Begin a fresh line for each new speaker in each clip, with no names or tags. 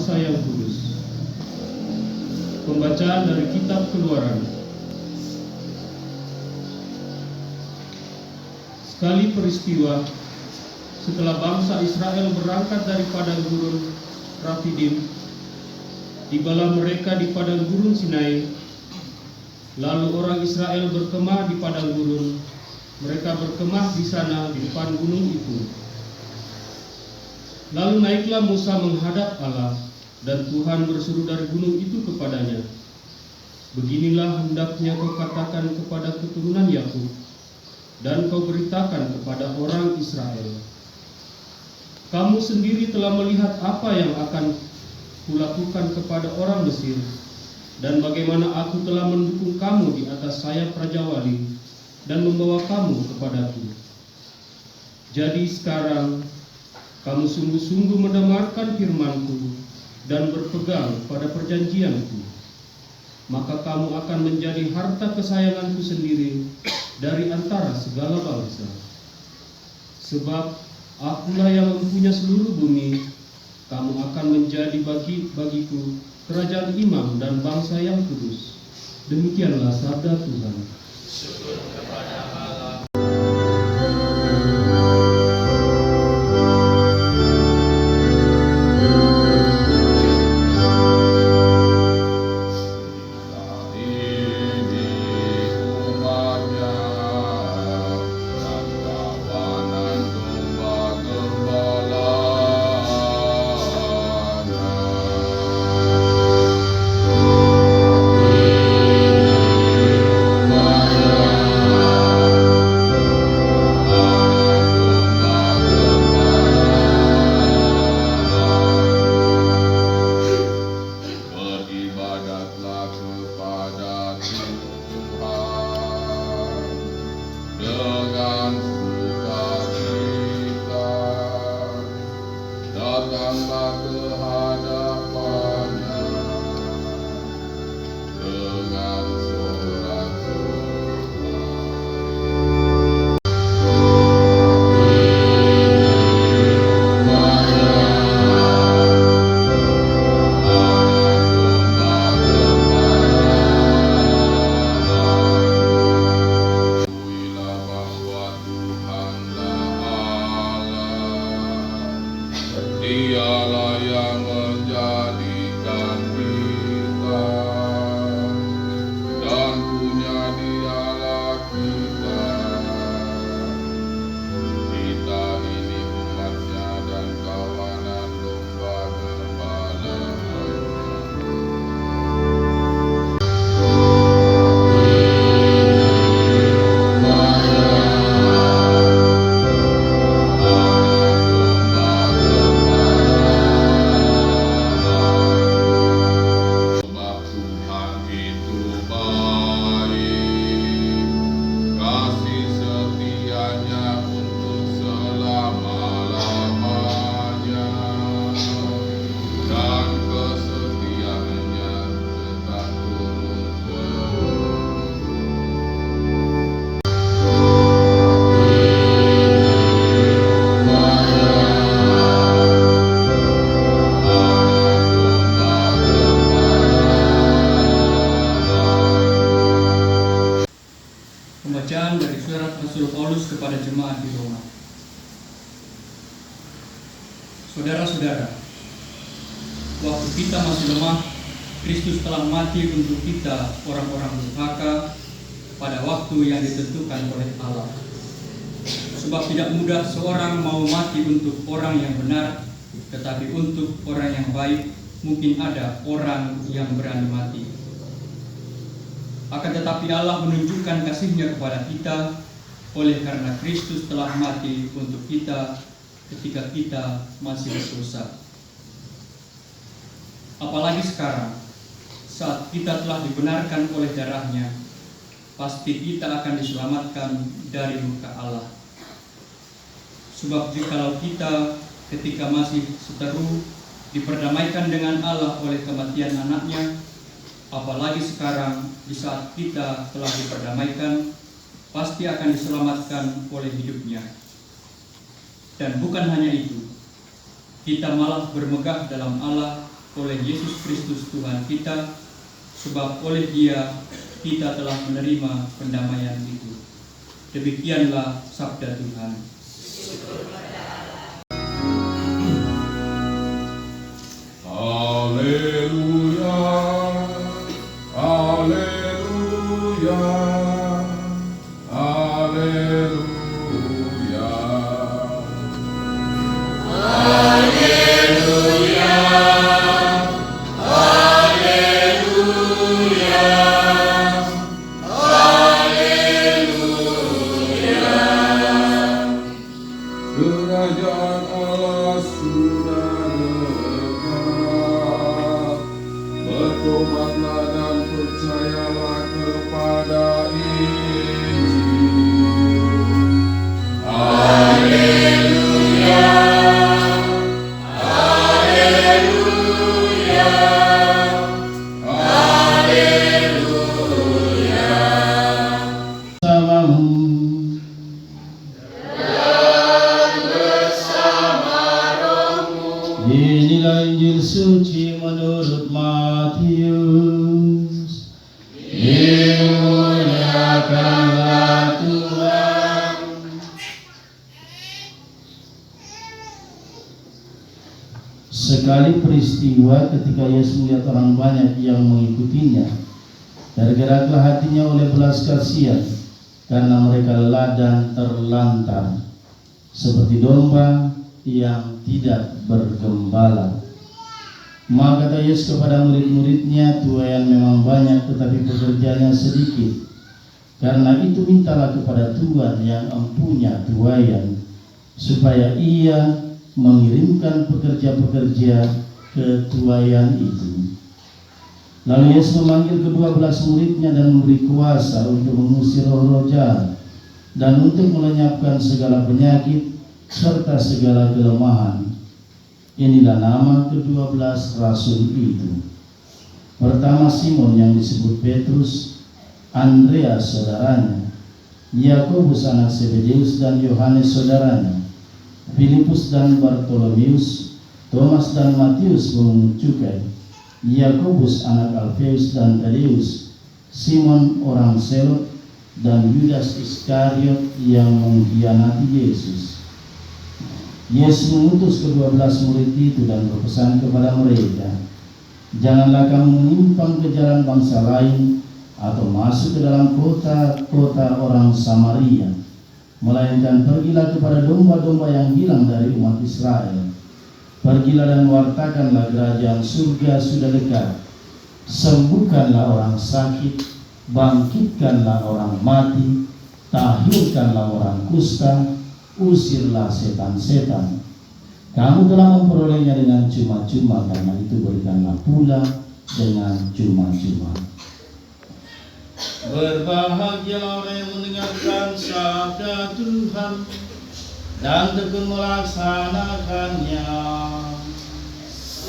bangsa yang kudus. Pembacaan dari Kitab Keluaran. Sekali peristiwa, setelah bangsa Israel berangkat dari padang gurun Rafidim, tibalah mereka di padang gurun Sinai. Lalu orang Israel berkemah di padang gurun. Mereka berkemah di sana di depan gunung itu. Lalu naiklah Musa menghadap Allah, dan Tuhan berseru dari gunung itu kepadanya, "Beginilah hendaknya kau katakan kepada keturunan Yakub, dan kau beritakan kepada orang Israel. Kamu sendiri telah melihat apa yang akan kulakukan kepada orang Mesir, dan bagaimana aku telah mendukung kamu di atas sayap Raja Wali, dan membawa kamu kepadaku. Jadi sekarang, kamu sungguh-sungguh mendengarkan firman-Ku dan berpegang pada perjanjian-Ku, maka kamu akan menjadi harta kesayangan-Ku sendiri dari antara segala bangsa. Sebab Akulah yang mempunyai seluruh bumi. Kamu akan menjadi bagiku kerajaan imam dan bangsa yang kudus." Demikianlah sabda Tuhan.
Syukur kepada Allah.
Datanglah ke hadapannya dengan sorak-sorai. Kuilah bahwa Tuhanlah Allah, Dialah yang menjadikan kita, dan punya Dialah kita. Kita ini umatnya dan kawanan domba gembala-Nya. Sebab Tuhan itu baik, kasih setianya untuk selama-lamanya, dan kesetiaannya tetap turun-temurun.
Pembacaan dari surat Rasul Paulus kepada jemaat di Roma. Saudara-saudara, waktu kita masih lemah, Kristus telah mati untuk kita orang-orang durhaka pada waktu yang ditentukan oleh Allah. Sebab tidak mudah seorang mau mati untuk orang yang benar, tetapi untuk orang yang baik mungkin ada orang yang berani mati. Akan tetapi Allah menunjukkan kasih-Nya kepada kita oleh karena Kristus telah mati untuk kita ketika kita masih berdosa. Apalagi sekarang, saat kita telah dibenarkan oleh darah-Nya, pasti kita akan diselamatkan dari murka Allah. Sebab jikalau kita ketika masih seteru diperdamaikan dengan Allah oleh kematian anaknya, apalagi sekarang di saat kita telah diperdamaikan, pasti akan diselamatkan oleh hidupnya. Dan bukan hanya itu, kita malah bermegah dalam Allah oleh Yesus Kristus Tuhan kita, sebab oleh Dia kita telah menerima pendamaian itu. Demikianlah sabda Tuhan.
Haleluya, haleluya, haleluya.
Haleluya, haleluya, haleluya.
Kerajaan Allah sudah dekat. Bertobatlah dan percayalah kepada Injil.
Haleluya, haleluya, haleluya.
Bersamamu. Inilah Injil suci menurut Matius. Dimuliakanlah Tuhan. Sekali peristiwa ketika Yesus melihat orang banyak yang mengikutinya, tergeraklah hatinya oleh belas kasihan karena mereka lelah dan terlantar seperti domba yang tidak bergembala. Maka kata Yesus kepada murid-muridnya, tuaian memang banyak tetapi pekerjanya sedikit. Karena itu mintalah kepada Tuhan yang empunya tuaian, supaya Ia mengirimkan pekerja-pekerja ke tuaian itu. Lalu Yesus memanggil ke-12 muridnya dan memberi kuasa untuk mengusir roh-roh jahat dan untuk melenyapkan segala penyakit serta segala kelemahan. Inilah nama ke-12 rasul itu. Pertama Simon yang disebut Petrus, Andreas saudaranya, Yakobus anak Zebedeus dan Yohanes saudaranya, Filipus dan Bartolomeus, Thomas dan Matius pemungut cukai, Yakobus anak Alfeus dan Tadeus, Simon orang Selot, dan Yudas Iskariot yang mengkhianati Yesus. Yesus mengutus ke-12 murid itu dan berpesan kepada mereka, janganlah kamu menyimpang ke jalan bangsa lain atau masuk ke dalam kota-kota orang Samaria, melainkan pergilah kepada domba-domba yang hilang dari umat Israel. Pergilah dan wartakanlah kerajaan surga sudah dekat. Sembuhkanlah orang sakit, bangkitkanlah orang mati, tahirkanlah orang kusta, usirlah setan-setan. Kamu telah memperolehnya dengan cuma-cuma, karena itu berikanlah pula dengan cuma-cuma. Berbahagialah orang yang mendengarkan sabda Tuhan dan tekun melaksanakannya.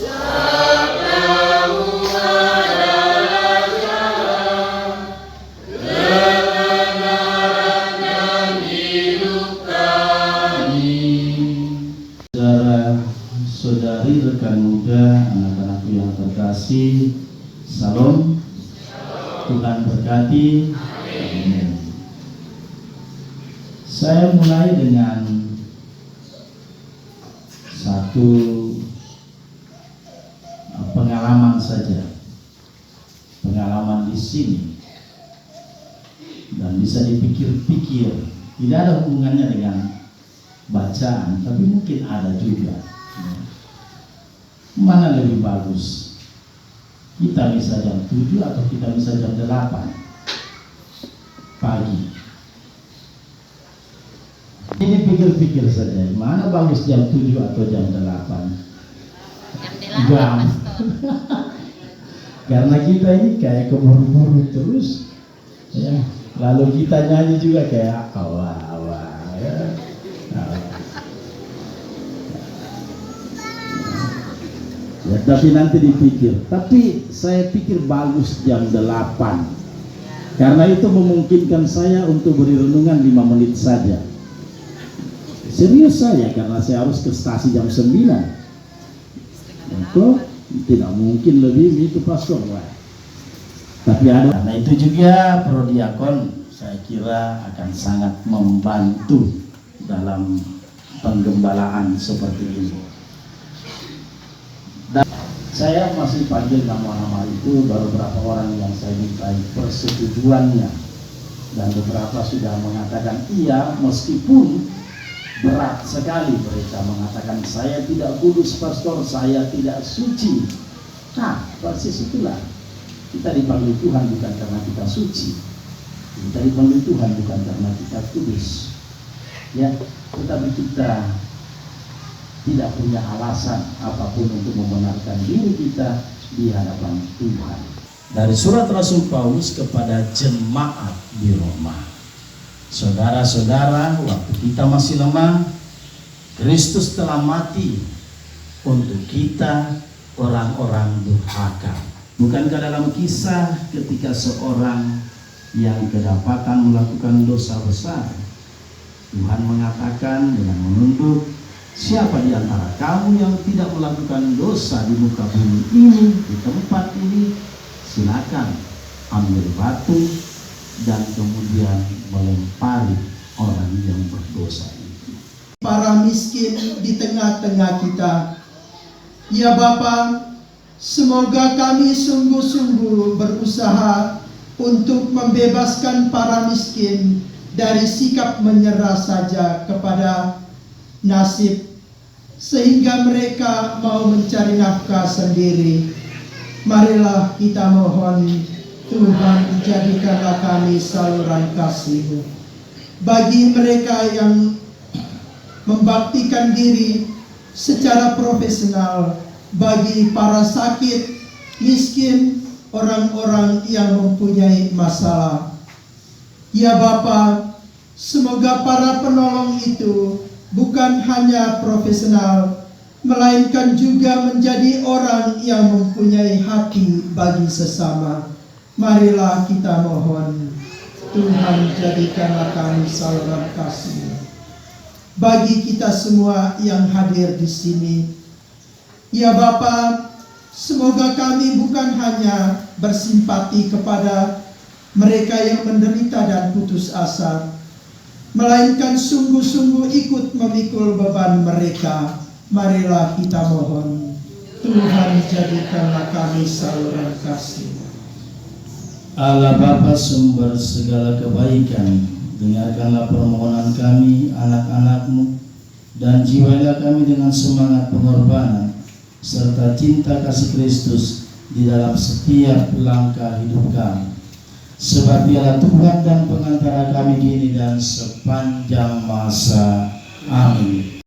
Sabdamu adalah jalan, kebenaran dan hidup kami.
Saudara-saudari, rekan muda, anak-anakku yang terkasih, salam. Tuhan berkati. Amin. Saya mulai dengan satu pengalaman saja, pengalaman di sini, dan bisa dipikir-pikir. Tidak ada hubungannya dengan bacaan, tapi mungkin ada juga. Mana lebih bagus? Kita bisa jam 7 atau kita bisa jam 8 pagi. Ini pikir-pikir saja, mana bagus jam 7 atau jam 8? Jam. Karena kita ini kayak keburu-buru terus, ya. Lalu kita nyanyi juga kayak awal-awal, ya. Ya, tapi nanti dipikir. Tapi saya pikir bagus jam 8. Karena itu memungkinkan saya untuk beri renungan 5 menit saja. Serius saya, karena saya harus ke stasi jam 9 untuk Tidak mungkin lebih itu pastor lah. Tapi ada. Karena itu juga prodiakon saya kira akan sangat membantu dalam penggembalaan seperti ini. Dan saya masih panggil nama-nama itu, baru beberapa orang yang saya minta persetujuannya, dan beberapa sudah mengatakan iya, meskipun berat sekali mereka mengatakan saya tidak kudus pastor, saya tidak suci. Nah, persis itulah kita dipanggil Tuhan bukan karena kita suci, kita dipanggil Tuhan bukan karena kita kudus, ya, tetapi kita tidak punya alasan apapun untuk membenarkan diri kita di hadapan Tuhan. Dari surat Rasul Paulus kepada jemaat di Roma. Saudara-saudara, waktu kita masih lemah, Kristus telah mati untuk kita orang-orang durhaka. Bukankah dalam kisah ketika seorang yang kedapatan melakukan dosa besar, Tuhan mengatakan dengan menunduk, siapa di antara kamu yang tidak melakukan dosa di muka bumi ini, di tempat ini, silakan ambil batu dan kemudian melempari orang yang berdosa itu.
Para miskin di tengah-tengah kita, ya Bapa, semoga kami sungguh-sungguh berusaha untuk membebaskan para miskin dari sikap menyerah saja kepada nasib, sehingga mereka mau mencari nafkah sendiri. Marilah kita mohon, Tuhan, jadikanlah kami saluran kasih-Mu bagi mereka yang membaktikan diri secara profesional, bagi para sakit, miskin, orang-orang yang mempunyai masalah. Ya Bapa, semoga para penolong itu bukan hanya profesional, melainkan juga menjadi orang yang mempunyai hati bagi sesama. Marilah kita mohon, Tuhan, jadikanlah kami saluran kasih bagi kita semua yang hadir di sini. Ya Bapa, semoga kami bukan hanya bersimpati kepada mereka yang menderita dan putus asa, melainkan sungguh-sungguh ikut memikul beban mereka. Marilah kita mohon, Tuhan, jadikanlah kami saluran kasih.
Allah Bapa sumber segala kebaikan, dengarkanlah permohonan kami, anak-anak-Mu, dan jiwailah kami dengan semangat pengorbanan serta cinta kasih Kristus di dalam setiap langkah hidup kami. Sebab Dialah Tuhan dan pengantara kami kini dan sepanjang masa. Amin.